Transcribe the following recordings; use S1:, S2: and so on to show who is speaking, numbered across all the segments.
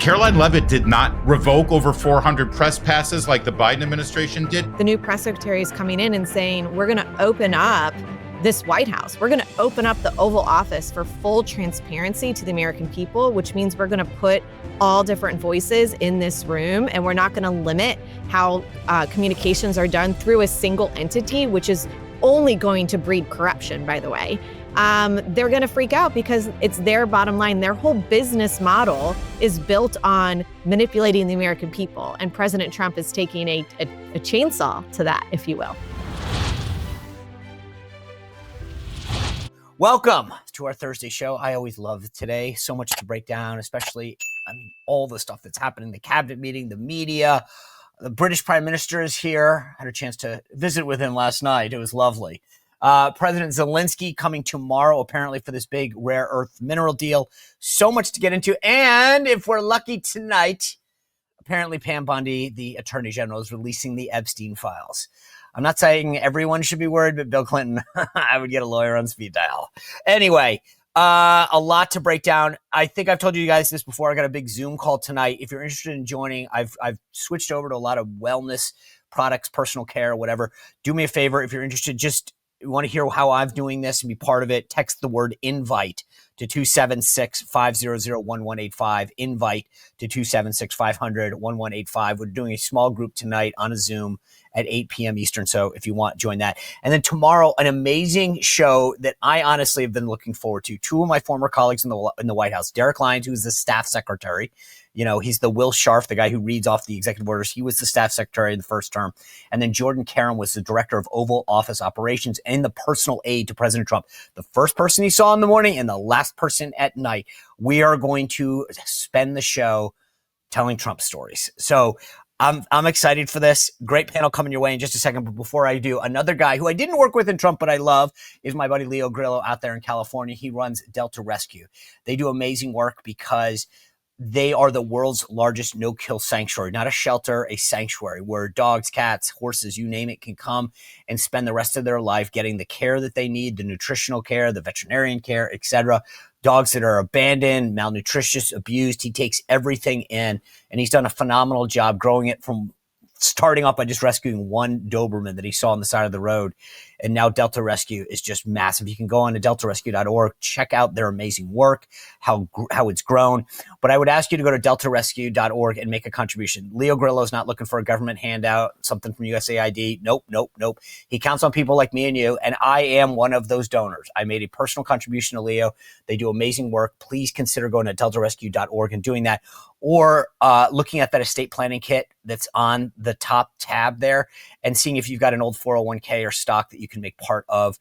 S1: Caroline Leavitt did not revoke over 400 press passes like the Biden administration did.
S2: The new press secretary is coming in and saying, we're going to open up this White House. We're going to open up the Oval Office for full transparency to the American people, which means we're going to put all different voices in this room, and we're not going to limit how communications are done through a single entity, which is only going to breed corruption, by the way. They're going to freak out because it's their bottom line. Their whole business model is built on manipulating the American people. And President Trump is taking a chainsaw to that, if you will.
S3: Welcome to our Thursday show. I always love today. So much to break down, especially, all the stuff that's happening, the cabinet meeting, the media. The British Prime Minister is here. I had a chance to visit with him last night. It was lovely. President Zelensky coming tomorrow, apparently, for this big rare earth mineral deal. So much to get into. And if we're lucky tonight, apparently Pam Bondi, the Attorney General, is releasing the Epstein files. I'm not saying everyone should be worried, but Bill Clinton, I would get a lawyer on speed dial. Anyway, a lot to break down. I think I've told you guys this before. I got a big Zoom call tonight. If you're interested in joining, I've switched over to a lot of wellness products, personal care, whatever. Do me a favor. If you're interested, just want to hear how I'm doing this and be part of it, text the word invite to 276-500-1185, invite to 276-500-1185. We're doing a small group tonight on a Zoom at 8 p.m. Eastern. So if you want, join that. And then tomorrow, an amazing show that I honestly have been looking forward to. Two of my former colleagues in the White House, Derek Lyons, who's the staff secretary. You know, he's the Will Scharf, the guy who reads off the executive orders. He was the staff secretary in the first term. And then Jordan Caron was the director of Oval Office operations and the personal aide to President Trump. The first person he saw in the morning and the last person at night. We are going to spend the show telling Trump stories. So I'm excited for this. Great panel coming your way in just a second. But before I do, another guy who I didn't work with in Trump, but I love, is my buddy Leo Grillo out there in California. He runs Delta Rescue. They do amazing work because they are the world's largest no-kill sanctuary, not a shelter, a sanctuary where dogs, cats, horses, you name it, can come and spend the rest of their life getting the care that they need, the nutritional care, the veterinarian care, etc. Dogs that are abandoned, malnutritious, abused. He takes everything in, and he's done a phenomenal job growing it from starting off by just rescuing one Doberman that he saw on the side of the road. And now Delta Rescue is just massive. You can go on to deltarescue.org, check out their amazing work, how it's grown. But I would ask you to go to deltarescue.org and make a contribution. Leo Grillo is not looking for a government handout, something from USAID. Nope. He counts on people like me and you, and I am one of those donors. I made a personal contribution to Leo. They do amazing work. Please consider going to deltarescue.org and doing that, or looking at that estate planning kit that's on the top tab there and seeing if you've got an old 401k or stock that you can make part of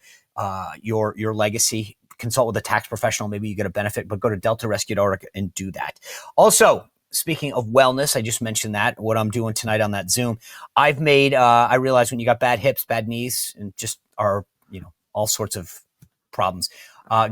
S3: your legacy. Consult with a tax professional. Maybe you get a benefit, but go to deltarescue.org and do that. Also, speaking of wellness, I just mentioned that, what I'm doing tonight on that Zoom. I've made, I realize when you got bad hips, bad knees, and just are, all sorts of problems.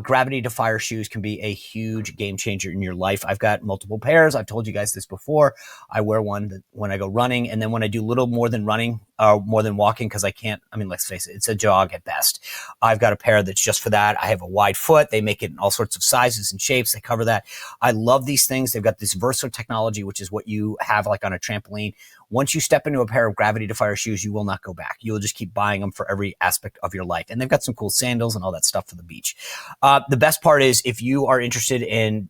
S3: Gravity Defyer shoes can be a huge game changer in your life. I've got multiple pairs. I've told you guys this before. I wear one when I go running, and then when I do little more than running, more than walking, because I can't, let's face it, it's a jog at best. I've got a pair that's just for that. I have a wide foot. They make it in all sorts of sizes and shapes. They cover that. I love these things. They've got this versatile technology, which is what you have like on a trampoline. Once you step into a pair of Gravity Defyer shoes, you will not go back. You will just keep buying them for every aspect of your life. And they've got some cool sandals and all that stuff for the beach. The best part is, if you are interested in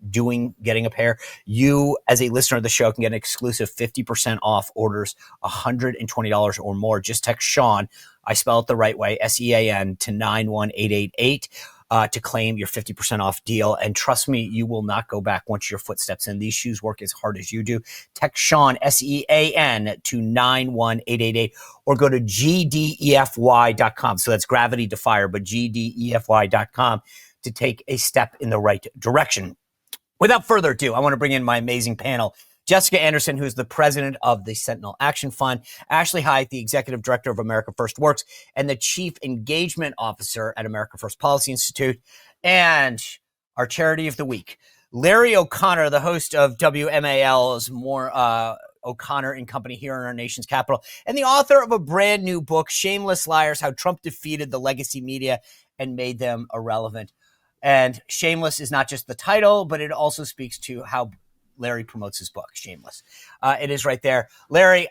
S3: getting a pair, you as a listener of the show can get an exclusive 50% off orders $120 or more. Just text Sean, I spell it the right way, SEAN, to 91888 to claim your 50% off deal. And trust me, you will not go back once your foot steps in. These shoes work as hard as you do. Text Sean, SEAN, to 91888 or go to gdefy.com. So that's Gravity Defyer, but gdefy.com to take a step in the right direction. Without further ado, I want to bring in my amazing panel. Jessica Anderson, who's the president of the Sentinel Action Fund, Ashley Hayek, the executive director of America First Works, and the chief engagement officer at America First Policy Institute, and our charity of the week, Larry O'Connor, the host of WMAL's More O'Connor and Company here in our nation's capital, and the author of a brand new book, Shameless Liars: How Trump Defeated the Legacy Media and Made Them Irrelevant. And shameless is not just the title, but it also speaks to how Larry promotes his book, Shameless. It is right there. Larry,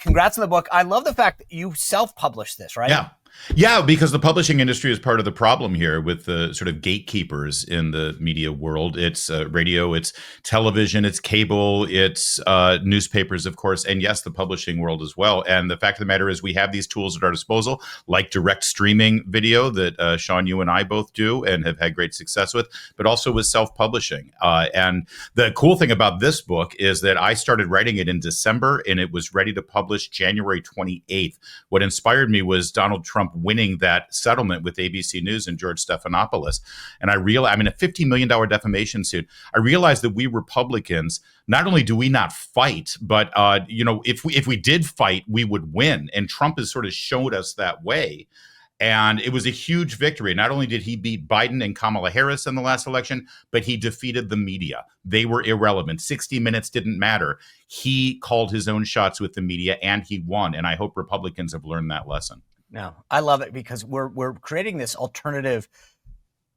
S3: congrats on the book. I love the fact that you self-published this, right?
S1: Yeah. Yeah, because the publishing industry is part of the problem here with the sort of gatekeepers in the media world. It's radio, it's television, it's cable, it's newspapers, of course, and yes, the publishing world as well. And the fact of the matter is we have these tools at our disposal, like direct streaming video that Sean, you and I both do and have had great success with, but also with self-publishing. And the cool thing about this book is that I started writing it in December and it was ready to publish January 28th. What inspired me was Donald Trump winning that settlement with ABC News and George Stephanopoulos. And I realized, a $50 million defamation suit. I realized that we Republicans, not only do we not fight, but, if we did fight, we would win. And Trump has sort of showed us that way. And it was a huge victory. Not only did he beat Biden and Kamala Harris in the last election, but he defeated the media. They were irrelevant. 60 Minutes didn't matter. He called his own shots with the media and he won. And I hope Republicans have learned that lesson.
S3: No, I love it because we're creating this alternative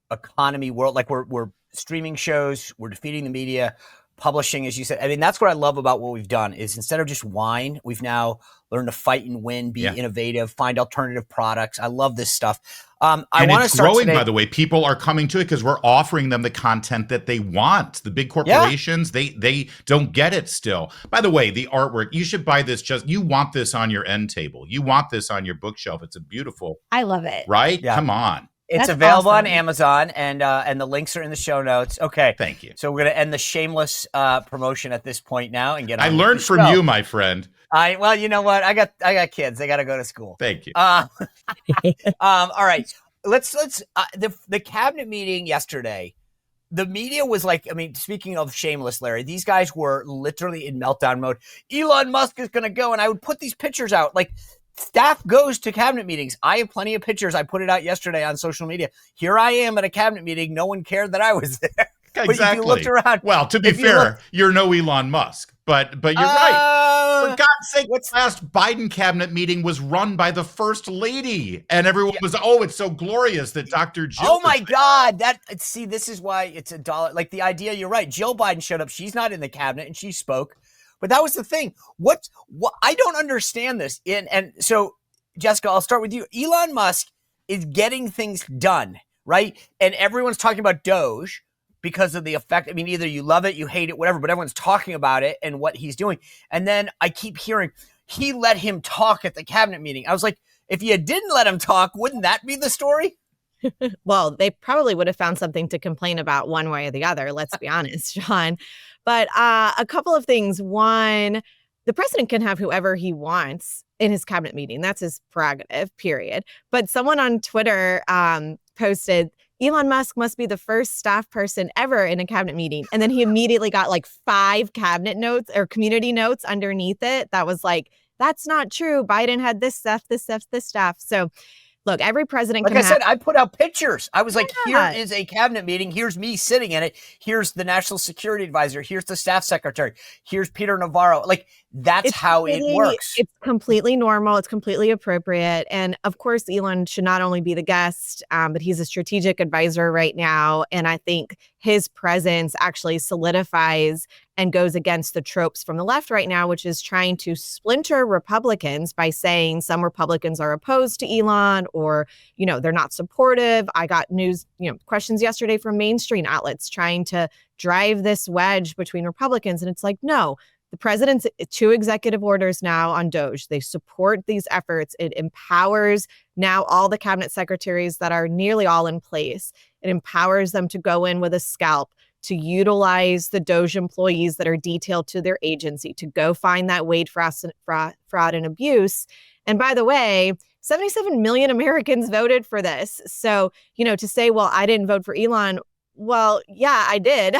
S3: economy world. Like we're streaming shows, we're defeating the media, publishing, as you said. I mean, that's what I love about what we've done is instead of just whine, we've now learned to fight and win, be innovative, find alternative products. I love this stuff. I want to start
S1: growing,
S3: today.
S1: by the way. People are coming to it because we're offering them the content that they want. The big corporations, they don't get it still. By the way, the artwork, you should buy this. You want this on your end table. You want this on your bookshelf. It's a beautiful.
S2: I love it.
S1: Right?
S3: Yeah.
S1: Come on.
S3: It's
S2: That's
S3: available
S2: awesome.
S3: on Amazon, and the links are in the show notes. Okay,
S1: Thank you.
S3: So we're gonna end the shameless promotion at this point now and get on.
S1: I learned from you, my friend.
S3: Well, you know what? I got kids. They got to go to school.
S1: Thank you.
S3: All right. Let's the cabinet meeting yesterday. The media was like, speaking of shameless, Larry, these guys were literally in meltdown mode. Elon Musk is going to go, and I would put these pictures out like. Staff goes to cabinet meetings. I have plenty of pictures. I put it out yesterday on social media. Here I am at a cabinet meeting. No one cared that I was there.
S1: Exactly.
S3: But if you looked around.
S1: Well, to be fair, you're no Elon Musk, but you're right. For God's sake, the last Biden cabinet meeting was run by the first lady, and everyone was, it's so glorious that Dr. Jill.
S3: Oh my God! This is why it's a dollar. Like the idea, you're right. Jill Biden showed up. She's not in the cabinet, and she spoke. But that was the thing. What I don't understand this. And so, Jessica, I'll start with you. Elon Musk is getting things done, right? And everyone's talking about Doge because of the effect. Either you love it, you hate it, whatever, but everyone's talking about it and what he's doing. And then I keep hearing he let him talk at the cabinet meeting. I was like, if you didn't let him talk, wouldn't that be the story?
S2: Well, they probably would have found something to complain about one way or the other. Let's be honest, Sean. But a couple of things. One, the president can have whoever he wants in his cabinet meeting. That's his prerogative, period. But someone on Twitter posted, Elon Musk must be the first staff person ever in a cabinet meeting. And then he immediately got like 5 cabinet notes or community notes underneath it. That was like, that's not true. Biden had this stuff, this stuff, this stuff. So look, every president
S3: like
S2: can
S3: I said, I put out pictures. I was like,
S2: Yeah.
S3: here is a cabinet meeting. Here's me sitting in it. Here's the national security advisor. Here's the staff secretary. Here's Peter Navarro. Like, that's how it works.
S2: It's completely normal. It's completely appropriate. And of course, Elon should not only be the guest, but he's a strategic advisor right now. And I think his presence actually solidifies and goes against the tropes from the left right now, which is trying to splinter Republicans by saying some Republicans are opposed to Elon or, they're not supportive. I got questions yesterday from mainstream outlets trying to drive this wedge between Republicans. And it's like, no, the president's 2 executive orders now on Doge. They support these efforts. It empowers now all the cabinet secretaries that are nearly all in place. It empowers them to go in with a scalp, to utilize the Doge employees that are detailed to their agency, to go find that Wade fraud and abuse. And by the way, 77 million Americans voted for this. So, to say, well, I didn't vote for Elon. Well, yeah, I did.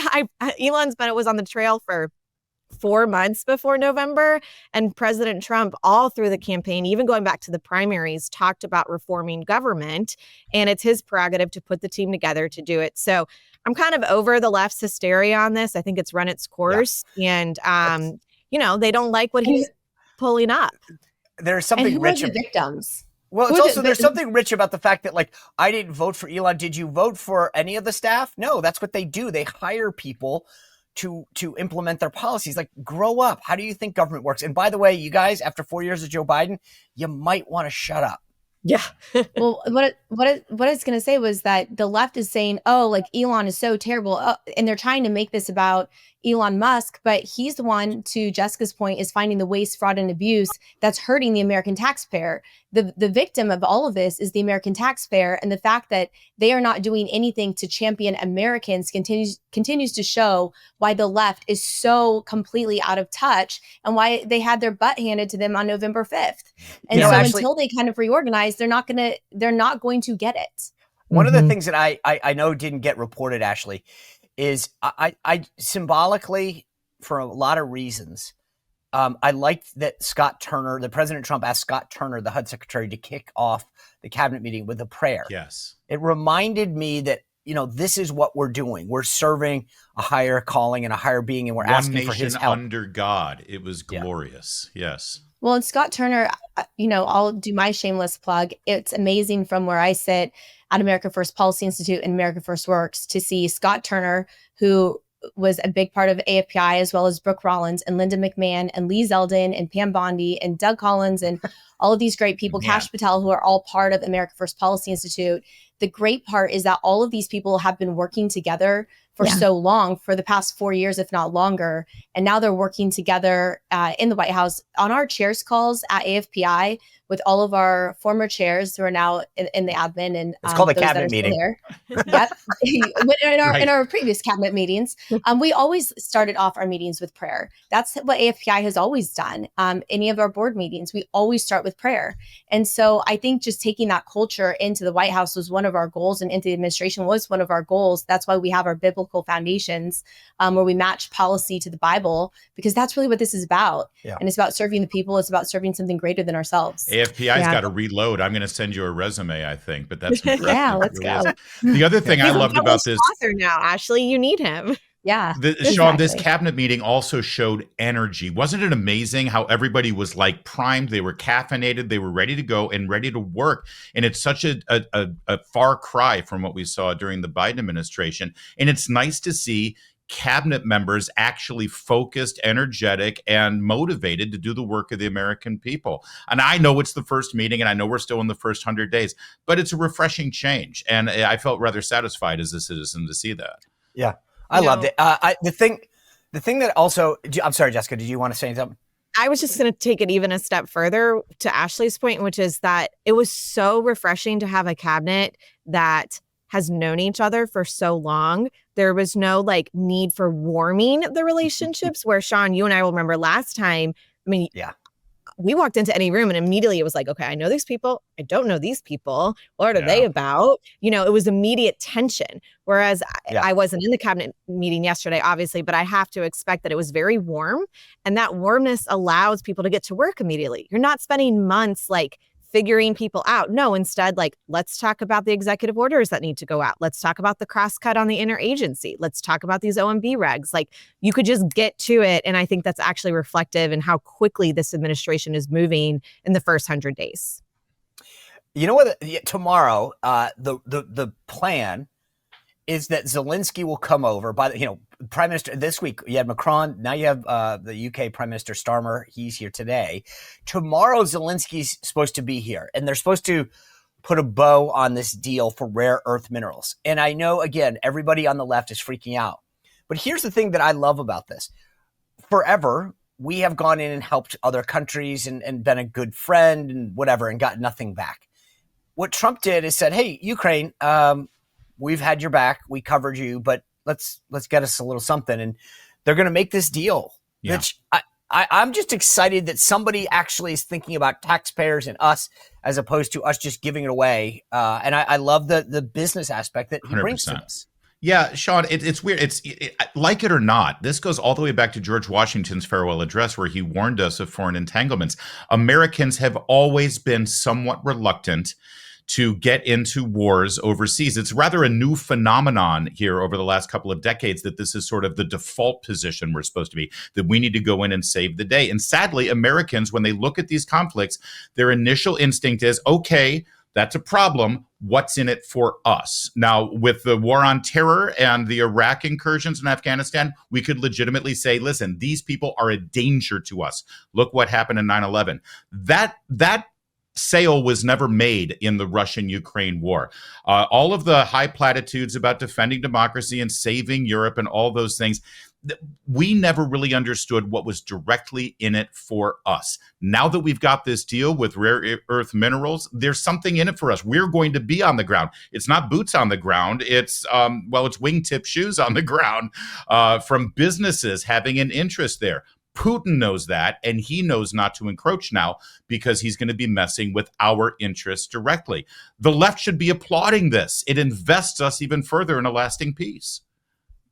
S2: Elon's been was on the trail for 4 months before November. And President Trump, all through the campaign, even going back to the primaries, talked about reforming government. And it's his prerogative to put the team together to do it. So I'm kind of over the left's hysteria on this. I think it's run its course. Yeah. And, they don't like what he's pulling up.
S3: There's something
S4: and who
S3: rich.
S4: are the victims?
S3: Well, it's also, there's something rich about the fact that, like, I didn't vote for Elon. Did you vote for any of the staff? No, that's what they do. They hire people to implement their policies. Like, grow up. How do you think government works? And by the way, you guys, after 4 years of Joe Biden, you might want to shut up.
S2: Yeah.
S4: Well, what I was going to say was that the left is saying, oh, like Elon is so terrible. And they're trying to make this about Elon Musk, but he's the one, to Jessica's point, is finding the waste, fraud, and abuse that's hurting the American taxpayer. The victim of all of this is the American taxpayer, and the fact that they are not doing anything to champion Americans continues to show why the left is so completely out of touch and why they had their butt handed to them on November 5th. And until they kind of reorganize, they're not going to get it.
S3: One of the things that I know didn't get reported, Ashley, is I symbolically, for a lot of reasons, I liked that that President Trump asked Scott Turner, the HUD secretary, to kick off the cabinet meeting with a prayer.
S1: Yes.
S3: It reminded me that, this is what we're doing. We're serving a higher calling and a higher being, and we're asking for his help.
S1: Under God. It was glorious. Yeah. Yes.
S4: Well, and Scott Turner, I'll do my shameless plug. It's amazing from where I sit at America First Policy Institute and America First Works to see Scott Turner, who was a big part of AFPI, as well as Brooke Rollins and Linda McMahon and Lee Zeldin and Pam Bondi and Doug Collins and all of these great people, Kash Patel, who are all part of America First Policy Institute. The great part is that all of these people have been working together for so long, for the past 4 years, if not longer. And now they're working together in the White House on our chairs calls at AFPI with all of our former chairs who are now in the admin. And
S3: it's called a cabinet meeting.
S4: Yep. In our previous cabinet meetings, we always started off our meetings with prayer. That's what AFPI has always done. Any of our board meetings, we always start with prayer. And so I think just taking that culture into the White House was one of our goals, and into the administration was one of our goals. That's why we have our biblical foundations, where we match policy to the Bible, because that's really what this is about. Yeah. And it's about serving the people. It's about serving something greater than ourselves.
S1: AFPI's got to reload. I'm going to send you a resume, I think, but that's
S4: yeah, let's go.
S1: The other thing I loved about this
S2: author now, Ashley, you need him.
S4: Yeah.
S1: Sean, this cabinet meeting also showed energy. Wasn't it amazing how everybody was like primed? They were caffeinated. They were ready to go and ready to work. And it's such a far cry from what we saw during the Biden administration. And it's nice to see cabinet members actually focused, energetic, and motivated to do the work of the American people. And I know it's the first meeting, and I know we're still in the first 100 days, but it's a refreshing change. And I felt rather satisfied as a citizen to see that.
S3: Yeah. I loved it. The thing that also, I'm sorry, Jessica, did you want to say something?
S2: I was just going to take it even a step further to Ashley's point, which is that it was so refreshing to have a cabinet that has known each other for so long. There was no need for warming the relationships where, Sean, you and I will remember last time. I mean, we walked into any room and immediately it was like, okay, I know these people. I don't know these people. What are they about? It was immediate tension. Whereas I wasn't in the cabinet meeting yesterday, obviously, but I have to expect that it was very warm. And that warmness allows people to get to work immediately. You're not spending months figuring people out. No, instead, let's talk about the executive orders that need to go out. Let's talk about the crosscut on the interagency. Let's talk about these OMB regs. You could just get to it. And I think that's actually reflective in how quickly this administration is moving in the first 100 days.
S3: You know what? Tomorrow, the plan is that Zelensky will come over by the, Prime Minister. This week you had Macron. Now you have the UK Prime Minister Starmer. He's here today. Tomorrow Zelensky's supposed to be here, and they're supposed to put a bow on this deal for rare earth minerals. And I know, again, everybody on the left is freaking out. But here's the thing that I love about this. Forever, we have gone in and helped other countries and been a good friend and whatever and got nothing back. What Trump did is said, hey, Ukraine, we've had your back. We covered you, but let's get us a little something. And they're going to make this deal, which I'm just excited that somebody actually is thinking about taxpayers and us as opposed to us just giving it away. And I love the business aspect that he
S1: 100%.
S3: Brings to this.
S1: Yeah, Sean, it's weird. Like it or not, this goes all the way back to George Washington's farewell address, where he warned us of foreign entanglements. Americans have always been somewhat reluctant to get into wars overseas. It's rather a new phenomenon here over the last couple of decades that this is sort of the default position we're supposed to be, that we need to go in and save the day. And sadly, Americans, when they look at these conflicts, their initial instinct is, okay, That's a problem. What's in it for us? Now, with the war on terror and the Iraq incursions in Afghanistan, we could legitimately say, listen, these people are a danger to us. Look what happened in 9/11. That sale was never made in the Russian-Ukraine war. All of the high platitudes about defending democracy and saving Europe and all those things, we never really understood what was directly in it for us. Now that we've got this deal with rare earth minerals, there's something in it for us. We're going to be on the ground. It's not boots on the ground. It's wingtip shoes on the ground from businesses having an interest there. Putin knows that, and he knows not to encroach now because he's going to be messing with our interests directly. The left should be applauding this. It invests us even further in a lasting peace.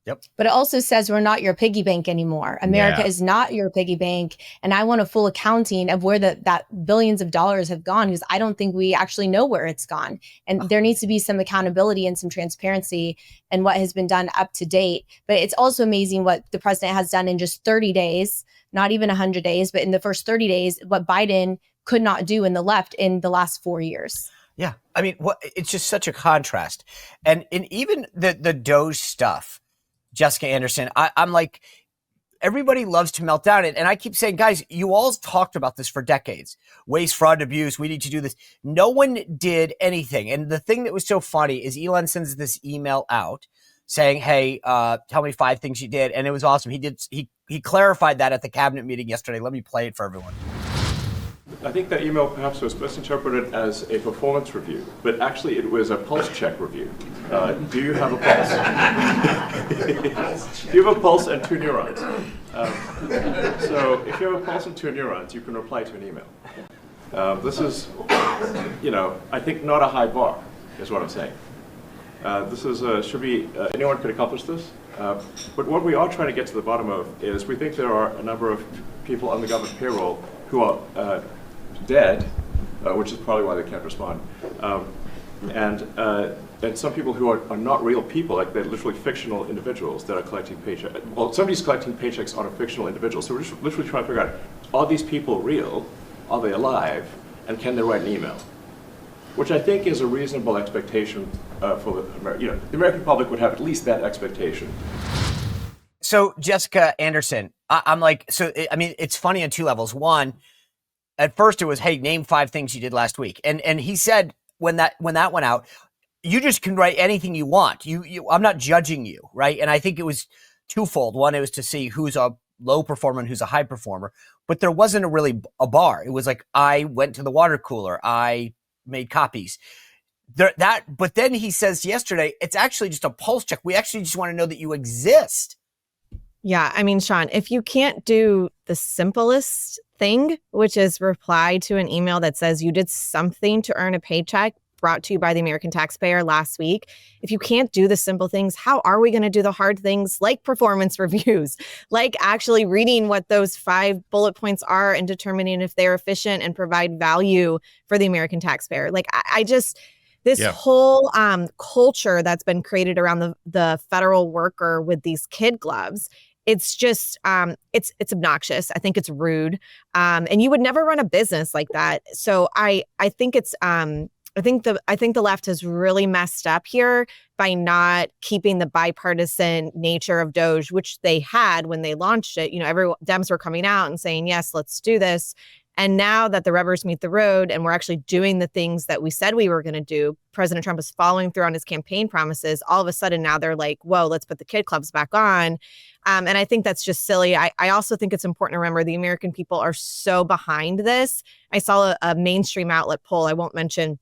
S3: Yep.
S4: But it also says we're not your piggy bank anymore. America is not your piggy bank. And I want a full accounting of where that billions of dollars have gone, because I don't think we actually know where it's gone. And there needs to be some accountability and some transparency in what has been done up to date. But it's also amazing what the president has done in just 30 days, not even 100 days, but in the first 30 days, what Biden could not do in the left in the last 4 years.
S3: Yeah. I mean, it's just such a contrast. And even the Doge stuff, Jessica Anderson, I'm like, everybody loves to melt down. And I keep saying, guys, you all talked about this for decades. Waste, fraud, abuse. We need to do this. No one did anything. And the thing that was so funny is Elon sends this email out saying, hey, tell me 5 things you did. And it was awesome. He clarified that at the cabinet meeting yesterday. Let me play it for everyone.
S5: I think that email perhaps was misinterpreted as a performance review, but actually it was a pulse check review. Do you have a pulse? Do you have a pulse and 2 neurons? So if you have a pulse and 2 neurons, you can reply to an email. This is, I think not a high bar, is what I'm saying. This is, anyone could accomplish this. But what we are trying to get to the bottom of is we think there are a number of people on the government payroll who are dead, which is probably why they can't respond, and some people who are not real people, like they're literally fictional individuals that are collecting paychecks. Well, somebody's collecting paychecks on a fictional individual, so we're just literally trying to figure out, are these people real, are they alive, and can they write an email? Which I think is a reasonable expectation for the American public would have at least that expectation.
S3: So Jessica Anderson, I'm like, it's funny on 2 levels. One, at first it was, hey, name 5 things you did last week. And he said when that went out, you just can write anything you want. I'm not judging you, right? And I think it was twofold. One, it was to see who's a low performer and who's a high performer. But there wasn't really a bar. It was like, I went to the water cooler. I made copies. But then he says yesterday, it's actually just a pulse check. We actually just want to know that you exist.
S2: Yeah, I mean, Sean, if you can't do the simplest thing, which is reply to an email that says you did something to earn a paycheck brought to you by the American taxpayer last week, if you can't do the simple things, how are we going to do the hard things like performance reviews, like actually reading what those 5 bullet points are and determining if they're efficient and provide value for the American taxpayer? Like, this whole culture that's been created around the federal worker with these kid gloves, it's just it's obnoxious. I think it's rude, and you would never run a business like that. So I think it's I think the left has really messed up here by not keeping the bipartisan nature of Doge, which they had when they launched it. Dems were coming out and saying, yes, let's do this. And now that the rubbers meet the road and we're actually doing the things that we said we were going to do, President Trump is following through on his campaign promises. All of a sudden now they're like, whoa, let's put the kid clubs back on. And I think that's just silly. I also think it's important to remember the American people are so behind this. I saw a mainstream outlet poll. I won't mention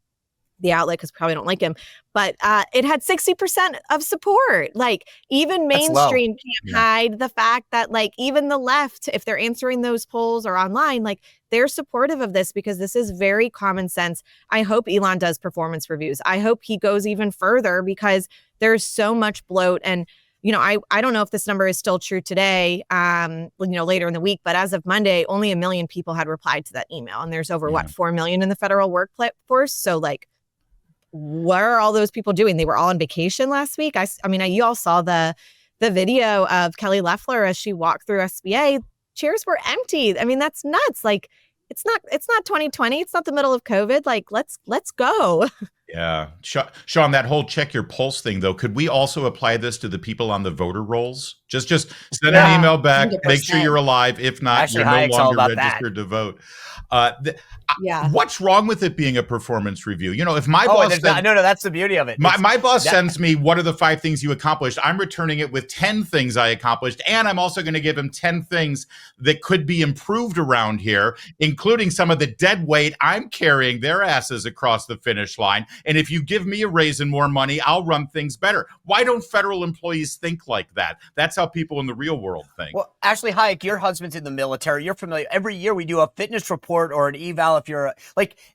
S2: the outlet because probably don't like him, but it had 60% of support. Like, even mainstream can't hide the fact that, like, even the left, if they're answering those polls or online, like, they're supportive of this because this is very common sense. I hope Elon does performance reviews. I hope he goes even further because there's so much bloat. And I don't know if this number is still true today, later in the week, but as of Monday, only 1 million people had replied to that email. And there's over 4 million in the federal workforce. So, like, what are all those people doing? They were all on vacation last week. I mean, you all saw the video of Kelly Loeffler as she walked through SBA. Chairs were empty. I mean, that's nuts. Like, it's not 2020. It's not the middle of COVID. Like, let's go.
S1: Yeah. Sean, that whole check your pulse thing, though, could we also apply this to the people on the voter rolls? Just send an email back, make sure you're alive. If not,
S3: Actually,
S1: you're
S3: Hayek's
S1: no
S3: all
S1: longer
S3: about
S1: registered
S3: that.
S1: to vote.
S4: Yeah.
S1: What's wrong with it being a performance review? You know, if my boss said,
S3: no, that's the beauty of it.
S1: My boss sends me, what are the 5 things you accomplished? I'm returning it with 10 things I accomplished. And I'm also going to give him 10 things that could be improved around here, including some of the dead weight I'm carrying their asses across the finish line. And if you give me a raise and more money, I'll run things better. Why don't federal employees think like that? That's how people in the real world think.
S3: Well, Ashley Hayek, your husband's in the military. You're familiar. Every year we do a fitness report or an eval. If you're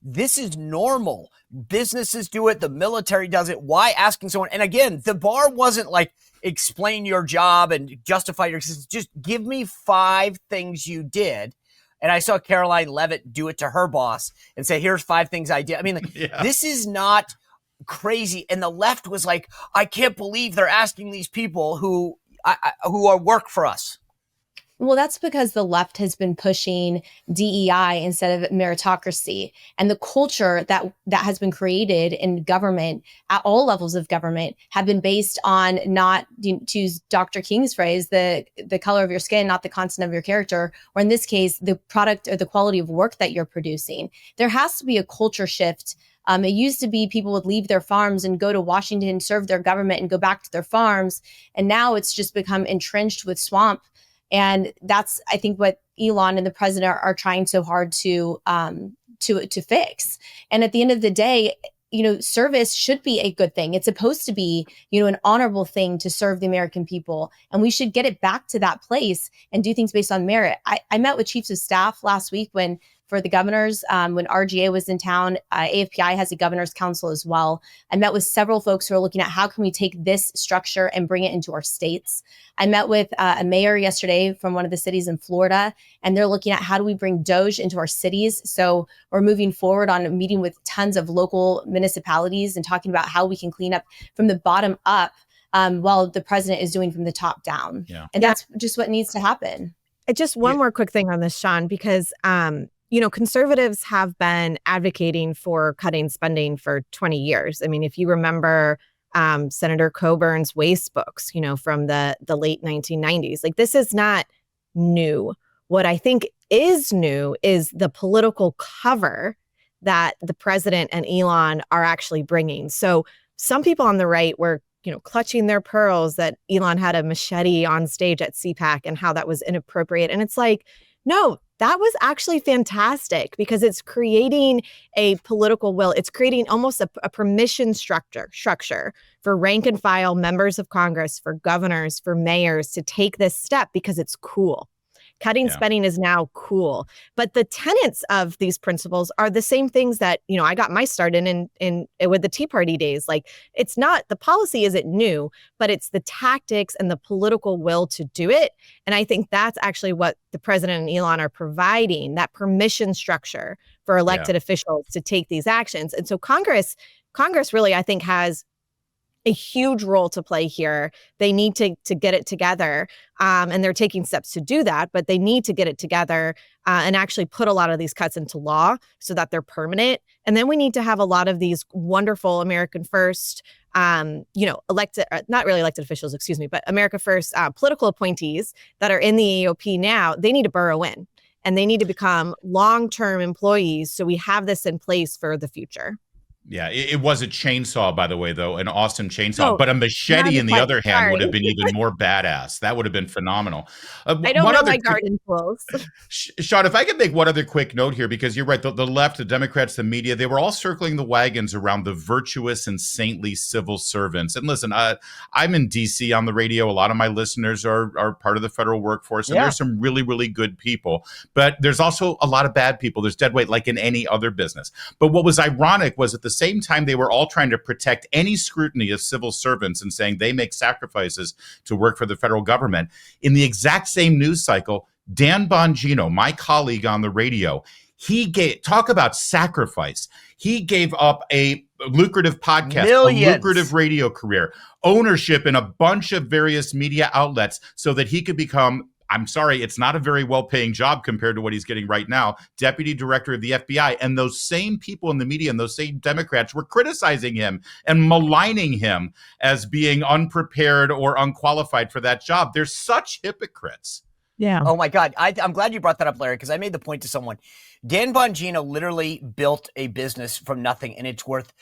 S3: this is normal. Businesses do it. The military does it. Why asking someone? And again, the bar wasn't like explain your job and justify your existence. Just give me 5 things you did. And I saw Caroline Levitt do it to her boss and say, here's 5 things I did. I mean, This is not crazy. And the left was like, I can't believe they're asking these people who are work for us.
S4: Well, that's because the left has been pushing DEI instead of meritocracy, and the culture that has been created in government at all levels of government have been based on not, to use Dr. King's phrase, the color of your skin, not the content of your character, or in this case, the product or the quality of work that you're producing. There has to be a culture shift. It used to be people would leave their farms and go to Washington, serve their government, and go back to their farms, and now it's just become entrenched with swamp. And that's, I think, what Elon and the president are trying so hard to fix. And at the end of the day, service should be a good thing. It's supposed to be, an honorable thing to serve the American people. And we should get it back to that place and do things based on merit. I met with chiefs of staff last week for the governors, when RGA was in town. AFPI has a governor's council as well. I met with several folks who are looking at how can we take this structure and bring it into our states. I met with a mayor yesterday from one of the cities in Florida, and they're looking at how do we bring Doge into our cities. So we're moving forward on a meeting with tons of local municipalities and talking about how we can clean up from the bottom up, while the president is doing from the top down. Yeah. And that's just what needs to happen.
S2: Just one more quick thing on this, Sean, because conservatives have been advocating for cutting spending for 20 years. I mean, if you remember Senator Coburn's waste books, from the late 1990s, like this is not new. What I think is new is the political cover that the president and Elon are actually bringing. So some people on the right were, clutching their pearls that Elon had a machete on stage at CPAC and how that was inappropriate. And it's like, no, that was actually fantastic because it's creating a political will. It's creating almost a permission structure for rank and file members of Congress, for governors, for mayors to take this step because it's cool. Cutting spending is now cool. But the tenets of these principles are the same things that, I got my start in with the Tea Party days. Like, it's not, the policy isn't new, but it's the tactics and the political will to do it. And I think that's actually what the president and Elon are providing, that permission structure for elected officials to take these actions. And so Congress really, I think, has a huge role to play here. They need to get it together, and they're taking steps to do that, but they need to get it together and actually put a lot of these cuts into law so that they're permanent. And then we need to have a lot of these wonderful American First, elected, not really elected officials, excuse me, but America First political appointees that are in the AOP now. They need to burrow in and they need to become long-term employees so we have this in place for the future.
S1: Yeah, it was a chainsaw, by the way, though, an awesome chainsaw. But a machete, in the other hand, would have been even more badass. That would have been phenomenal.
S2: I don't know my garden tools.
S1: Sean, if I could make one other quick note here, because you're right, the left, the Democrats, the media, they were all circling the wagons around the virtuous and saintly civil servants. And listen, I'm in D.C. on the radio. A lot of my listeners are part of the federal workforce, and there's some really, really good people. But there's also a lot of bad people. There's dead weight, like in any other business. But what was ironic was at the same time they were all trying to protect any scrutiny of civil servants and saying they make sacrifices to work for the federal government. In the exact same news cycle, Dan Bongino, my colleague on the radio, talk about sacrifice. He gave up a lucrative podcast, a lucrative radio career, ownership in a bunch of various media outlets so that he could become I'm sorry, it's not a very well-paying job compared to what he's getting right now, deputy director of the FBI. And those same people in the media and those same Democrats were criticizing him and maligning him as being unprepared or unqualified for that job. They're such hypocrites.
S2: Yeah.
S3: Oh my God. I'm glad you brought that up, Larry, because I made the point to someone. Dan Bongino literally built a business from nothing, and it's worth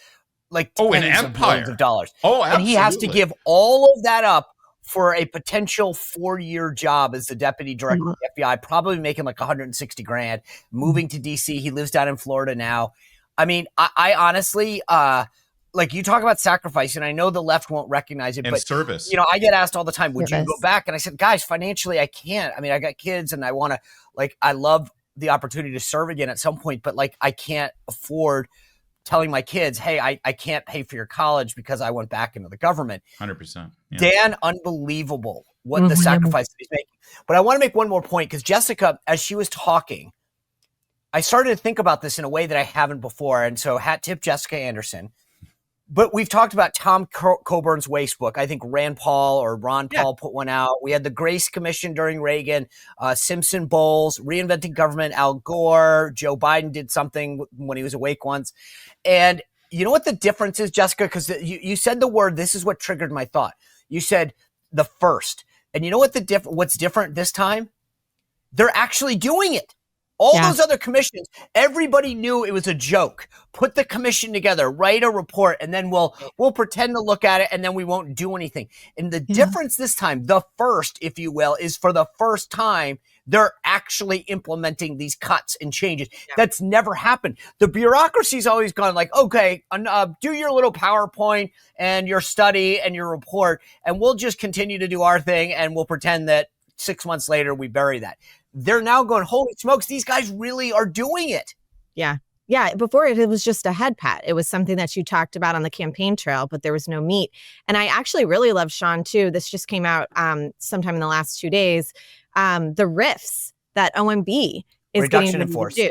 S3: like tens of billions of dollars.
S1: Oh, absolutely.
S3: And he has to give all of that up for a potential 4-year job as the deputy director of the FBI, probably making like 160 grand, moving to DC. He lives down in Florida now. I mean, I honestly, like you talk about sacrifice, and I know the left won't recognize it,
S1: and
S3: but
S1: service.
S3: You know, I get asked all the time, would you go back? And I said, guys, financially, I can't. I mean, I got kids and I want to, like, I love the opportunity to serve again at some point, but like, I can't afford telling my kids, hey, I can't pay for your college because I went back into the government.
S1: 100%. Yeah.
S3: Dan, unbelievable what the sacrifice he's making. But I want to make one more point, because Jessica, as she was talking, I started to think about this in a way that I haven't before. And so hat tip Jessica Anderson. But we've talked about Tom Coburn's Waste Book. I think Ron Paul put one out. We had the Grace Commission during Reagan, Simpson Bowles, Reinventing Government, Al Gore, Joe Biden did something when he was awake once. And you know what the difference is, Jessica? Because you said the word, this is what triggered my thought. You said the first. And you know what what's different this time? They're actually doing it. All those other commissions, everybody knew it was a joke. Put the commission together, write a report, and then we'll pretend to look at it, and then we won't do anything. And the difference this time, the first, if you will, is for the first time, they're actually implementing these cuts and changes. That's never happened. The bureaucracy's always gone like, okay, do your little PowerPoint and your study and your report, and we'll just continue to do our thing, and we'll pretend that 6 months later we bury that. They're now going, holy smokes, these guys really are doing it.
S2: Yeah. Yeah. Before it was just a head pat. It was something that you talked about on the campaign trail, but there was no meat. And I actually really love Sean too. This just came out sometime in the last 2 days. The RIFs that OMB is
S3: reduction in force.
S2: Do.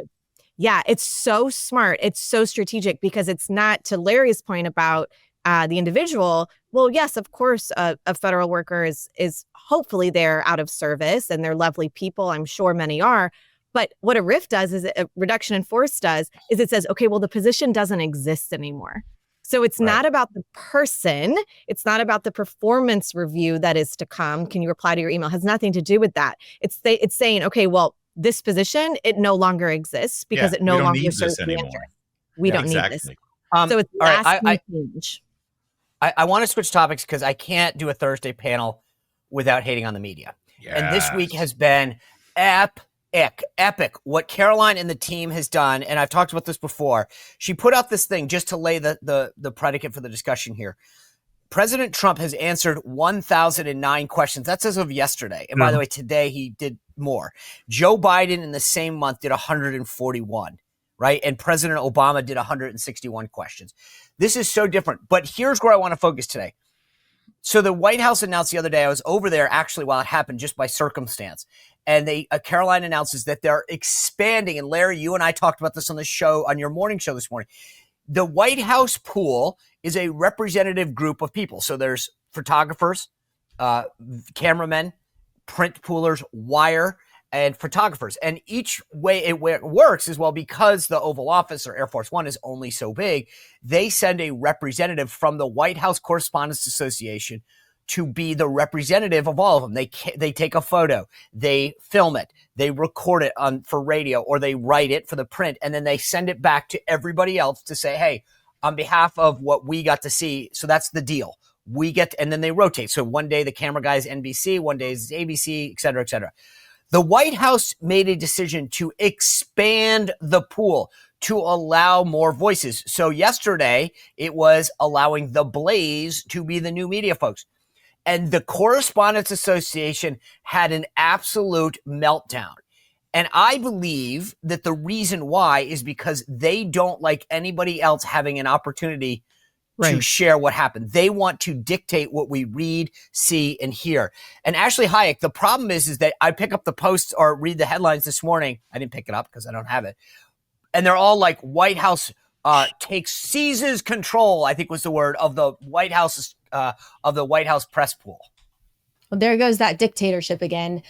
S2: Yeah. It's so smart. It's so strategic, because it's not, to Larry's point about the individual. Well, yes, of course, a federal worker is hopefully they're out of service and they're lovely people. I'm sure many are. But what a RIF does, is a reduction in force does, is it says, okay, well, the position doesn't exist anymore. So it's not about the person. It's not about the performance review that is to come. Can you reply to your email? It has nothing to do with that. It's saying, okay, well, this position, it no longer exists because it no longer serves the interest. We don't need this. So it's change.
S3: I want to switch topics because I can't do a Thursday panel without hating on the media. Yes. And this week has been epic. What Caroline and the team has done, and I've talked about this before, she put out this thing just to lay the predicate for the discussion here. President Trump has answered 1,009 questions. That's as of yesterday. And by the way, today he did more. Joe Biden in the same month did 141. Right? And President Obama did 161 questions. This is so different. But here's where I want to focus today. So the White House announced the other day, I was over there actually while it happened, just by circumstance. And Caroline announces that they're expanding. And Larry, you and I talked about this on the show, on your morning show this morning. The White House pool is a representative group of people. So there's photographers, cameramen, print poolers, wire, and photographers. And each way it works is, well, because the Oval Office or Air Force One is only so big, they send a representative from the White House Correspondents Association to be the representative of all of them. They take a photo, they film it, they record it for radio, or they write it for the print, and then they send it back to everybody else to say, hey, on behalf of what we got to see, so that's the deal. And then they rotate. So one day the camera guy is NBC, one day is ABC, et cetera, et cetera. The White House made a decision to expand the pool to allow more voices. So yesterday, it was allowing the Blaze to be the new media folks. And the Correspondents Association had an absolute meltdown. And I believe that the reason why is because they don't like anybody else having an opportunity to share what happened. They want to dictate what we read, see, and hear. And Ashley Hayek, the problem is that I pick up the posts or read the headlines this morning. I didn't pick it up because I don't have it. And they're all like, White House seizes control, I think was the word, of the White House press pool.
S4: There goes that dictatorship again.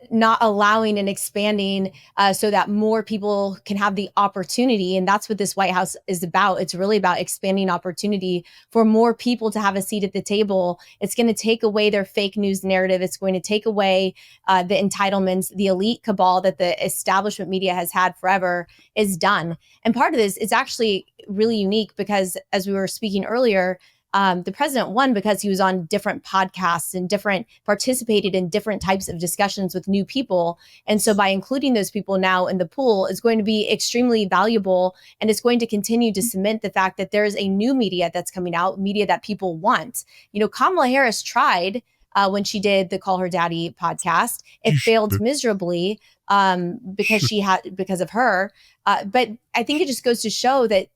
S4: Not allowing and expanding so that more people can have the opportunity. And that's what this White House is about. It's really about expanding opportunity for more people to have a seat at the table. It's going to take away their fake news narrative. It's going to take away the entitlements. The elite cabal that the establishment media has had forever is done. And part of this is actually really unique because, as we were speaking earlier, the president won because he was on different podcasts and participated in different types of discussions with new people. And so by including those people now in the pool is going to be extremely valuable. And it's going to continue to cement the fact that there's a new media that's coming out, media that people want. Kamala Harris tried when she did the Call Her Daddy podcast. It failed miserably because of her. But I think it just goes to show that,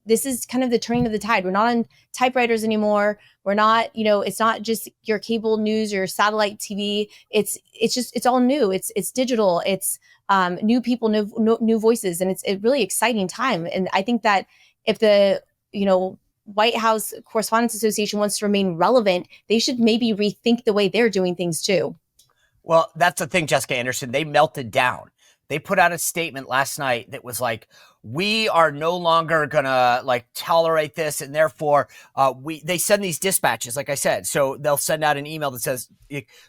S4: this is kind of the turning of the tide. We're not on typewriters anymore. We're not, it's not just your cable news or satellite TV. It's all new. It's digital. It's new people, new voices, and it's a really exciting time. And I think that if the White House Correspondents Association wants to remain relevant, they should maybe rethink the way they're doing things too.
S3: Well, that's the thing, Jessica Anderson. They melted down. They put out a statement last night that was like, we are no longer going to tolerate this. And therefore, they send these dispatches, like I said. So they'll send out an email that says,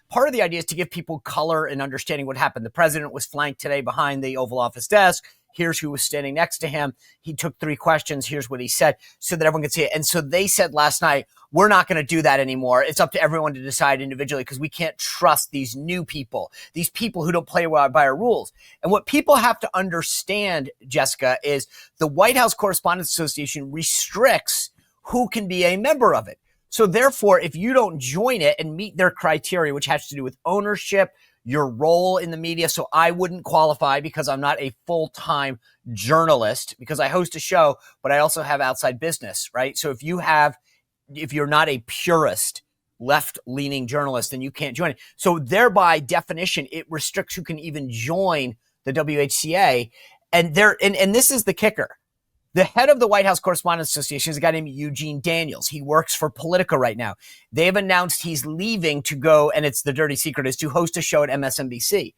S3: part of the idea is to give people color and understanding what happened. The president was flanked today behind the Oval Office desk. Here's who was standing next to him. He took 3 questions. Here's what he said so that everyone could see it. And so they said last night, we're not going to do that anymore. It's up to everyone to decide individually because we can't trust these new people, these people who don't play by our rules. And what people have to understand, Jessica, is the White House Correspondents Association restricts who can be a member of it. So therefore, if you don't join it and meet their criteria, which has to do with ownership, your role in the media. So I wouldn't qualify because I'm not a full-time journalist because I host a show, but I also have outside business, right? So if you're not a purist left-leaning journalist, then you can't join it. So thereby definition, it restricts who can even join the WHCA. And this is the kicker. The head of the White House Correspondents Association is a guy named Eugene Daniels. He works for Politico right now. They've announced he's leaving to go, and it's the dirty secret, is to host a show at MSNBC.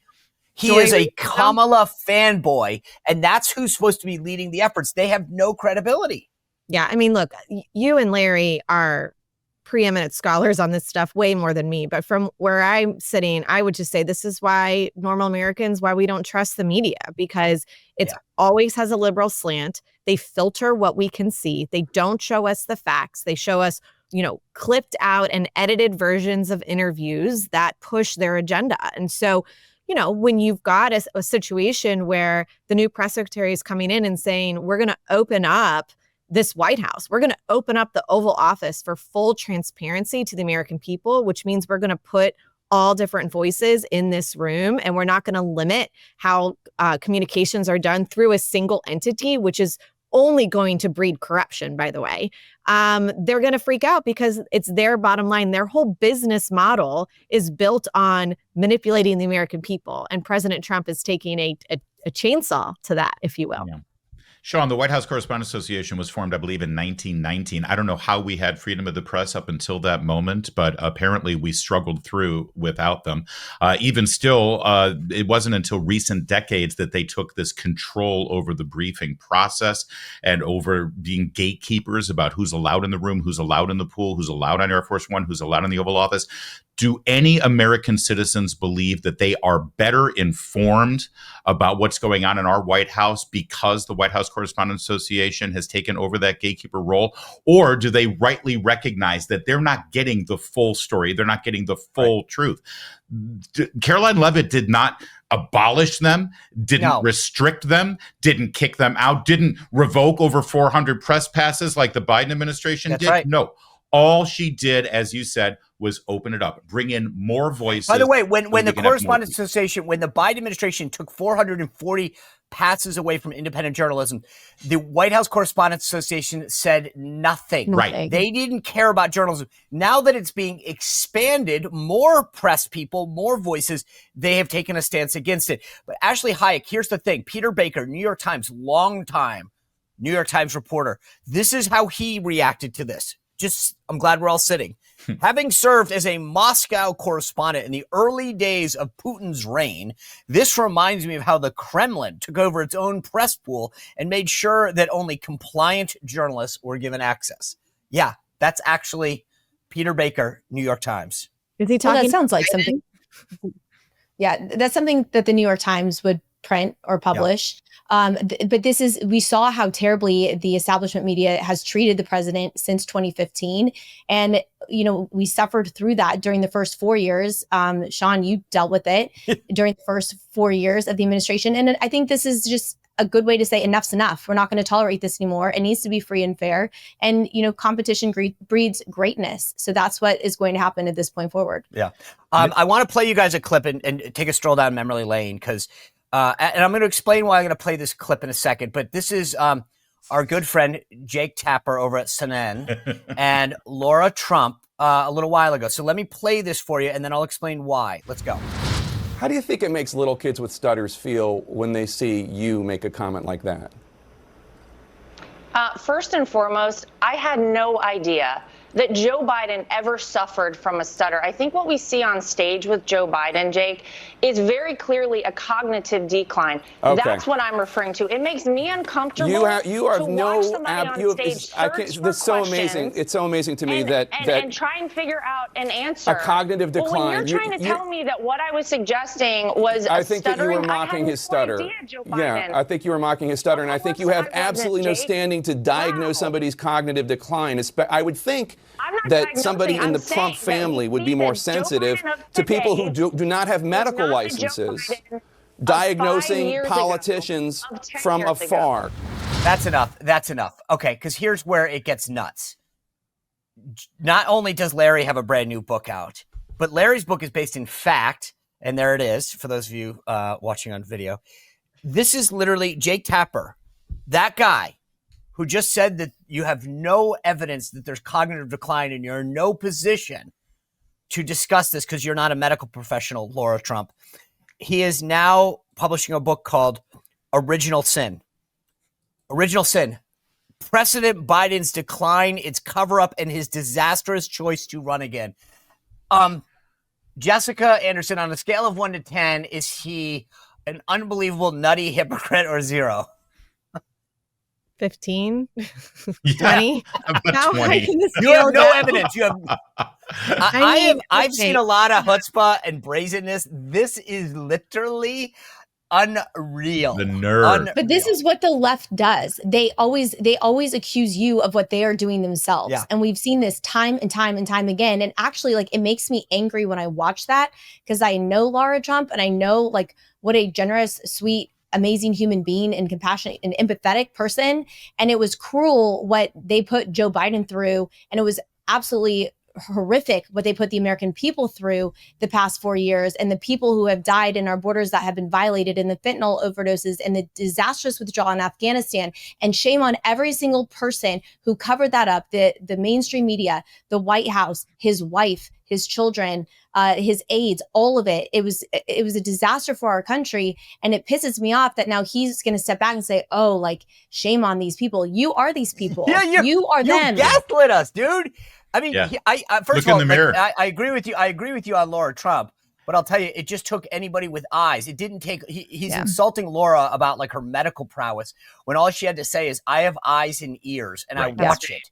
S3: He is a Kamala fanboy, and that's who's supposed to be leading the efforts. They have no credibility.
S2: Yeah, I mean, look, you and Larry are preeminent scholars on this stuff, way more than me. But from where I'm sitting, I would just say this is why normal Americans, why we don't trust the media, because it's always has a liberal slant. They filter what we can see. They don't show us the facts. They show us, clipped out and edited versions of interviews that push their agenda. And so, when you've got a situation where the new press secretary is coming in and saying, we're going to open up this White House, we're going to open up the Oval Office for full transparency to the American people, which means we're going to put all different voices in this room, and we're not going to limit how communications are done through a single entity, which is only going to breed corruption, by the way. They're going to freak out because it's their bottom line. Their whole business model is built on manipulating the American people. And President Trump is taking a chainsaw to that, if you will.
S1: Yeah. Sean, the White House Correspondents Association was formed, I believe, in 1919. I don't know how we had freedom of the press up until that moment, but apparently we struggled through without them. Even still, it wasn't until recent decades that they took this control over the briefing process and over being gatekeepers about who's allowed in the room, who's allowed in the pool, who's allowed on Air Force One, who's allowed in the Oval Office. Do any American citizens believe that they are better informed about what's going on in our White House because the White House Correspondents Association has taken over that gatekeeper role? Or do they rightly recognize that they're not getting the full story? They're not getting the full truth. Caroline Leavitt did not abolish them, didn't restrict them, didn't kick them out, didn't revoke over 400 press passes like the Biden administration did.
S3: Right.
S1: No. All she did, as you said, was open it up, bring in more voices.
S3: By the way, when the Correspondents Association, when the Biden administration took 440 passes away from independent journalism, the White House Correspondents Association said nothing.
S1: Right.
S3: They didn't care about journalism. Now that it's being expanded, more press people, more voices, they have taken a stance against it. But Ashley Hayek, here's the thing. Peter Baker, New York Times, longtime New York Times reporter. This is how he reacted to this. I'm glad we're all sitting. Having served as a Moscow correspondent in the early days of Putin's reign, this reminds me of how the Kremlin took over its own press pool and made sure that only compliant journalists were given access. Yeah, that's actually Peter Baker, New York Times.
S2: Is he talking?
S4: Well, that sounds like something. Yeah, that's something that the New York Times would print or publish. But we saw how terribly the establishment media has treated the president since 2015. And, we suffered through that during the first 4 years. Sean, you dealt with it during the first 4 years of the administration. And I think this is just a good way to say enough's enough. We're not going to tolerate this anymore. It needs to be free and fair. And, competition breeds greatness. So that's what is going to happen at this point forward.
S3: Yeah. I want to play you guys a clip and take a stroll down memory lane because and I'm going to explain why I'm going to play this clip in a second. But this is our good friend Jake Tapper over at Sentinel and Laura Trump a little while ago. So let me play this for you, and then I'll explain why. Let's go.
S6: How do you think it makes little kids with stutters feel when they see you make a comment like that?
S7: First and foremost, I had no idea that Joe Biden ever suffered from a stutter. I think what we see on stage with Joe Biden, Jake, is very clearly a cognitive decline.
S6: Okay.
S7: That's what I'm referring to. It makes me uncomfortable.
S6: You have
S7: to watch somebody on stage search for
S6: that's so amazing.
S7: questions
S6: It's so amazing to me
S7: and try and figure out an answer.
S6: A cognitive decline.
S7: Well, when you're trying to tell me that what I was suggesting was
S6: I think that you were
S7: stuttering,
S6: mocking his stutter.
S7: Yeah,
S6: I think you were mocking his stutter, and I think you have absolutely no standing to diagnose somebody's cognitive decline. I would think that somebody in the Trump family would be more sensitive to people who do not have medical licenses diagnosing politicians from afar.
S3: That's enough. That's enough. Okay, because here's where it gets nuts. Not only does Larry have a brand new book out, but Larry's book is based in fact, and there it is for those of you watching on video. This is literally Jake Tapper, that guy who just said that you have no evidence that there's cognitive decline and you're in no position to discuss this because you're not a medical professional, Laura Trump. He is now publishing a book called Original Sin. Original Sin. President Biden's decline, its cover-up, and his disastrous choice to run again. Jessica Anderson, on a scale of 1 to 10, is he an unbelievable nutty hypocrite or 0?
S2: 15,
S1: Yeah,
S2: 20. How
S1: 20.
S2: high can this
S3: You have
S2: scale
S3: no
S2: go?
S3: evidence. You have. I've seen a lot of chutzpah and brazenness. This is literally unreal.
S1: The nerve.
S4: But this is what the left does. They always accuse you of what they are doing themselves.
S3: Yeah.
S4: And we've seen this time and time and time again. And actually, it makes me angry when I watch that because I know Laura Trump and I know what a generous, sweet, amazing human being and compassionate and empathetic person. And it was cruel what they put Joe Biden through. And it was absolutely horrific what they put the American people through the past 4 years, and the people who have died in our borders that have been violated, and the fentanyl overdoses, and the disastrous withdrawal in Afghanistan. And shame on every single person who covered that up, the mainstream media, the White House, his wife, his children, his aides, all of it. It was a disaster for our country. And it pisses me off that now he's going to step back and say, oh, shame on these people. You are these people.
S3: Yeah,
S4: you are them.
S3: You gaslit us, dude. I mean,
S1: Yeah.
S3: First
S1: Look
S3: of all,
S1: in the mirror.
S3: I agree with you. I agree with you on Laura Trump, but I'll tell you, it just took anybody with eyes. It didn't take. He's insulting Laura about her medical prowess when all she had to say is, "I have eyes and ears, and I watch it."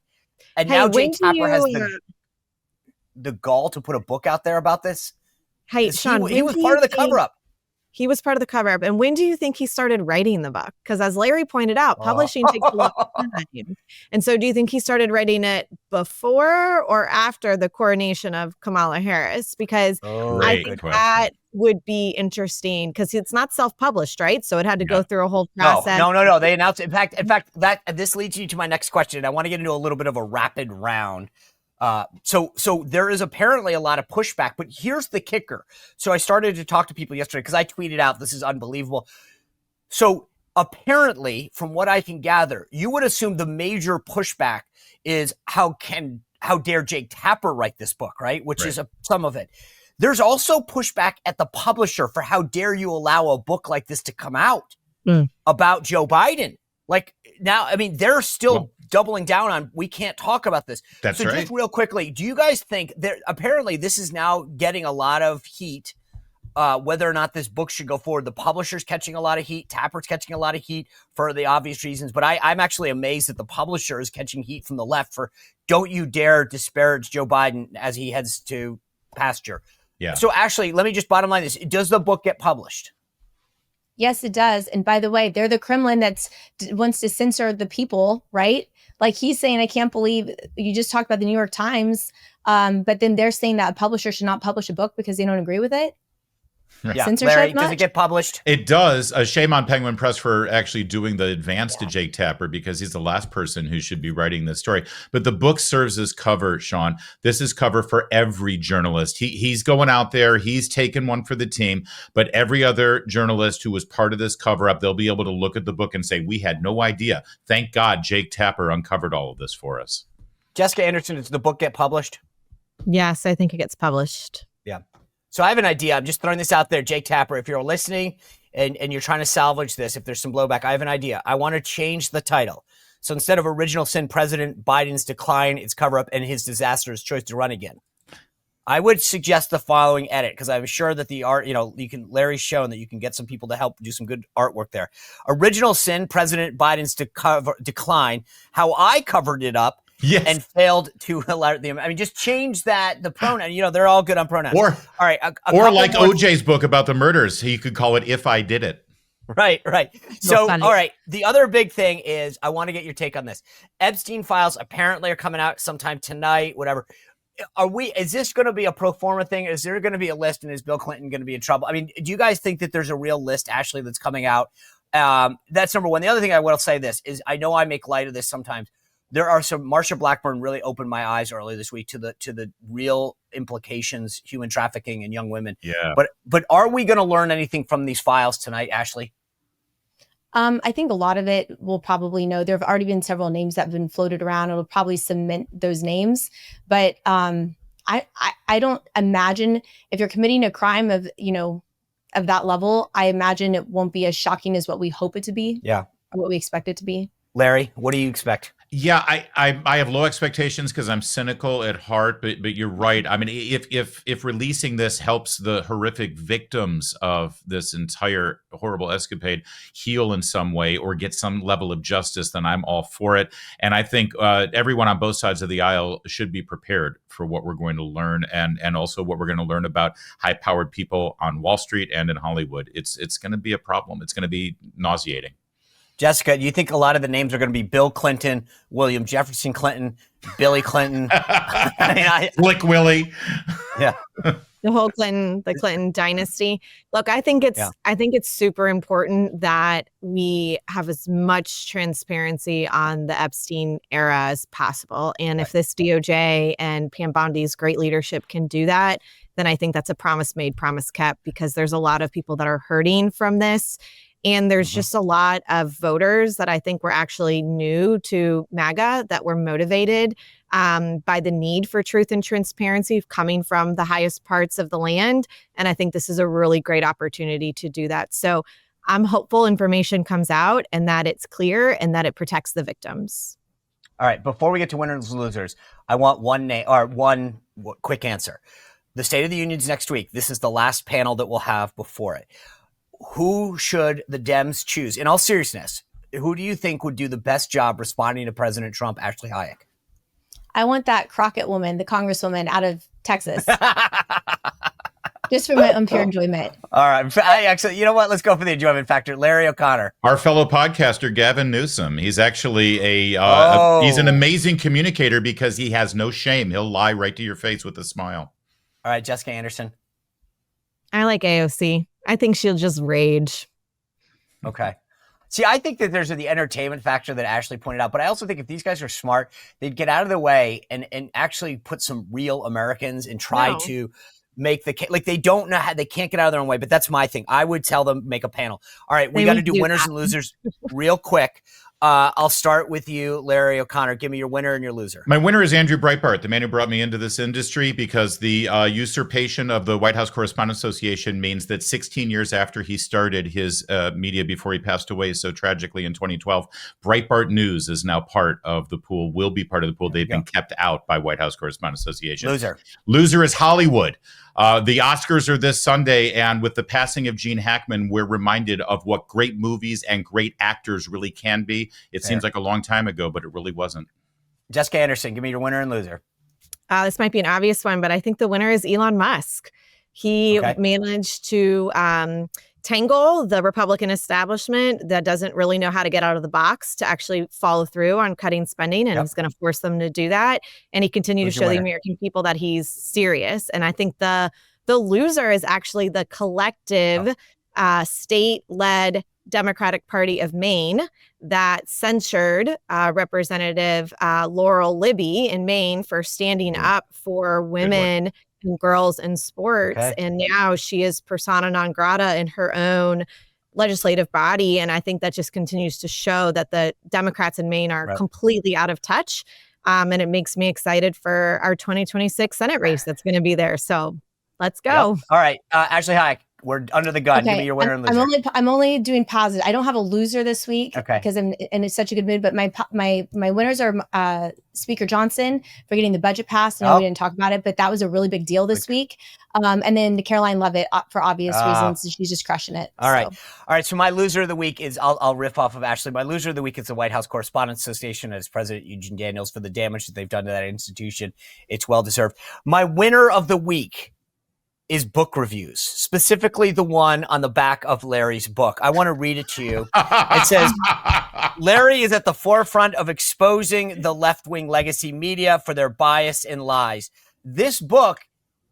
S3: And now Jake Tapper has the gall to put a book out there about this.
S2: Hey, Sean,
S3: he was part of the cover-up.
S2: He was part of the cover-up. And when do you think he started writing the book? Because as Larry pointed out, publishing takes a long time. And so do you think he started writing it before or after the coronation of Kamala Harris? Because I think that would be interesting because it's not self-published, right? So it had to go through a whole process.
S3: No. They announced it. In fact, this leads you to my next question. I want to get into a little bit of a rapid round. So there is apparently a lot of pushback, but here's the kicker. So I started to talk to people yesterday because I tweeted out, this is unbelievable. So apparently, from what I can gather, you would assume the major pushback is how dare Jake Tapper write this book, right? Which is some of it. There's also pushback at the publisher for how dare you allow a book like this to come out about Joe Biden. Now, I mean, they're still doubling down on, we can't talk about this.
S1: That's
S3: so
S1: right.
S3: Just real quickly, do you guys think that apparently this is now getting a lot of heat, whether or not this book should go forward? The publisher's catching a lot of heat. Tapper's catching a lot of heat for the obvious reasons. But I'm actually amazed that the publisher is catching heat from the left for don't you dare disparage Joe Biden as he heads to pasture.
S1: Yeah.
S3: So Ashley, let me just bottom line this. Does the book get published?
S4: Yes, it does. And by the way, they're the Kremlin that wants to censor the people, right? Like he's saying, I can't believe you just talked about the New York Times, but then they're saying that a publisher should not publish a book because they don't agree with it.
S3: Yeah.
S4: Censorship
S3: Larry,
S4: much?
S3: does it get published?
S1: It does. Shame on Penguin Press for actually doing the advance to Jake Tapper, because he's the last person who should be writing this story. But the book serves as cover, Sean. This is cover for every journalist. He's going out there. He's taken one for the team. But every other journalist who was part of this cover up, they'll be able to look at the book and say, we had no idea. Thank God Jake Tapper uncovered all of this for us.
S3: Jessica Anderson, does the book get published?
S2: Yes, I think it gets published.
S3: Yeah. So I have an idea. I'm just throwing this out there. Jake Tapper, if you're listening and you're trying to salvage this, if there's some blowback, I have an idea. I want to change the title. So instead of Original Sin, President Biden's Decline, Its Cover-Up, and His Disastrous Choice to Run Again, I would suggest the following edit, because I'm sure that the art, Larry's shown that you can get some people to help do some good artwork there. Original Sin, President Biden's Decline, How I Covered It Up,
S1: Yes.
S3: and failed to allow them. I mean, just change that, the pronoun. They're all good on pronouns.
S1: Or,
S3: all right.
S1: Or like OJ's book about the murders. He could call it If I Did It.
S3: Right. So, all right. The other big thing is, I want to get your take on this. Epstein files apparently are coming out sometime tonight, whatever. Is this going to be a pro forma thing? Is there going to be a list, and is Bill Clinton going to be in trouble? I mean, do you guys think that there's a real list, Ashley, that's coming out? That's number one. The other thing I will say this is, I know I make light of this sometimes. There are some. Marsha Blackburn really opened my eyes earlier this week to the real implications, human trafficking and young women.
S1: Yeah.
S3: But are we going to learn anything from these files tonight, Ashley?
S4: I think a lot of it we'll probably know. There have already been several names that have been floated around. It'll probably cement those names. But I don't imagine if you're committing a crime of that level, I imagine it won't be as shocking as what we hope it to be.
S3: Yeah.
S4: Or what we expect it to be.
S3: Larry, what do you expect?
S1: Yeah, I have low expectations because I'm cynical at heart, but you're right. I mean, if releasing this helps the horrific victims of this entire horrible escapade heal in some way or get some level of justice, then I'm all for it. And I think everyone on both sides of the aisle should be prepared for what we're going to learn, and also what we're going to learn about high-powered people on Wall Street and in Hollywood. It's going to be a problem. It's going to be nauseating.
S3: Jessica, do you think a lot of the names are going to be Bill Clinton, William Jefferson Clinton, Billy Clinton?
S1: Flick Willie.
S3: Yeah.
S2: The Clinton dynasty. Look, I think it's super important that we have as much transparency on the Epstein era as possible. And if this DOJ and Pam Bondi's great leadership can do that, then I think that's a promise made, promise kept, because there's a lot of people that are hurting from this. And there's just a lot of voters that I think were actually new to MAGA, that were motivated by the need for truth and transparency coming from the highest parts of the land. And I think this is a really great opportunity to do that. So I'm hopeful information comes out and that it's clear and that it protects the victims.
S3: All right. Before we get to winners and losers, I want one quick answer. The State of the Union's next week. This is the last panel that we'll have before it. Who should the Dems choose? In all seriousness, who do you think would do the best job responding to President Trump, Ashley Hayek?
S4: I want that Crockett woman, the congresswoman out of Texas. Just for my own pure enjoyment.
S3: All right. Actually, you know what? Let's go for the enjoyment factor. Larry O'Connor.
S1: Our fellow podcaster, Gavin Newsom. He's actually he's an amazing communicator because he has no shame. He'll lie right to your face with a smile.
S3: All right. Jessica Anderson.
S2: I like AOC. I think she'll just rage.
S3: Okay. See, I think that there's the entertainment factor that Ashley pointed out, but I also think if these guys are smart, they'd get out of the way and actually put some real Americans and try to make they don't know how, they can't get out of their own way, but that's my thing. I would tell them, make a panel. All right, we got to do winners and losers real quick. I'll start with you, Larry O'Connor. Give me your winner and your loser.
S1: My winner is Andrew Breitbart, the man who brought me into this industry, because the usurpation of the White House Correspondents Association means that 16 years after he started his media before he passed away so tragically in 2012, Breitbart News is now part of the pool, will be part of the pool. They've been kept out by White House Correspondents Association. Loser is Hollywood. The Oscars are this Sunday, and with the passing of Gene Hackman, we're reminded of what great movies and great actors really can be. It seems like a long time ago, but it really wasn't.
S3: Jessica Anderson, give me your winner and loser.
S2: This might be an obvious one, but I think the winner is Elon Musk. He managed to tangle the Republican establishment that doesn't really know how to get out of the box to actually follow through on cutting spending, and he's going to force them to do that. And he continued to show the American people that he's serious. And I think the loser is actually the collective state-led Democratic Party of Maine that censured Representative Laurel Libby in Maine for standing up for women and girls in sports. And now she is persona non grata in her own legislative body. And I think that just continues to show that the Democrats in Maine are completely out of touch. And it makes me excited for our 2026 Senate race that's going to be there. So let's go.
S3: All right. Ashley Hayek, we're under the gun. Give me your winner and loser.
S4: I'm only doing positive. I don't have a loser this week because I'm in such a good mood. But my winners are Speaker Johnson for getting the budget passed. I know we didn't talk about it, but that was a really big deal this week. And then Caroline Leavitt for obvious reasons. She's just crushing it.
S3: All right. So my loser of the week is I'll riff off of Ashley. My loser of the week is the White House Correspondents Association and its president Eugene Daniels for the damage that they've done to that institution. It's well deserved. My winner of the week is book reviews, specifically the one on the back of Larry's book. I want to read it to you. It says, Larry is at the forefront of exposing the left-wing legacy media for their bias and lies. This book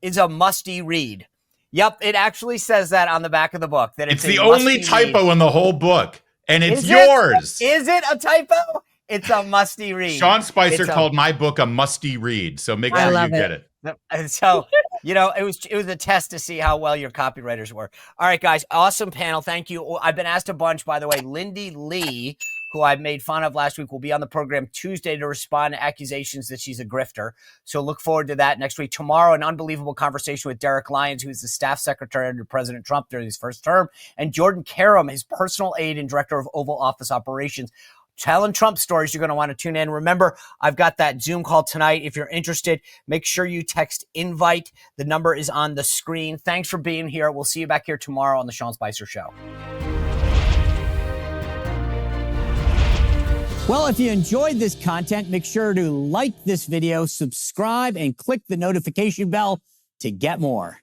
S3: is a musty read. Yep, it actually says that on the back of the book. That
S1: it's the only typo in the whole book, and it's yours.
S3: Is it a typo? It's a musty read.
S1: Sean Spicer called my book a musty read, so make sure you get it.
S3: And so, it was a test to see how well your copywriters were. All right, guys, awesome panel. Thank you. I've been asked a bunch, by the way. Lindy Lee, who I made fun of last week, will be on the program Tuesday to respond to accusations that she's a grifter. So look forward to that next week. Tomorrow, an unbelievable conversation with Derek Lyons, who is the staff secretary under President Trump during his first term, and Jordan Karam, his personal aide and director of Oval Office operations. Telling Trump stories, you're going to want to tune in. Remember, I've got that Zoom call tonight. If you're interested, make sure you text invite. The number is on the screen. Thanks for being here. We'll see you back here tomorrow on the Sean Spicer Show. Well, if you enjoyed this content, make sure to like this video, subscribe, and click the notification bell to get more.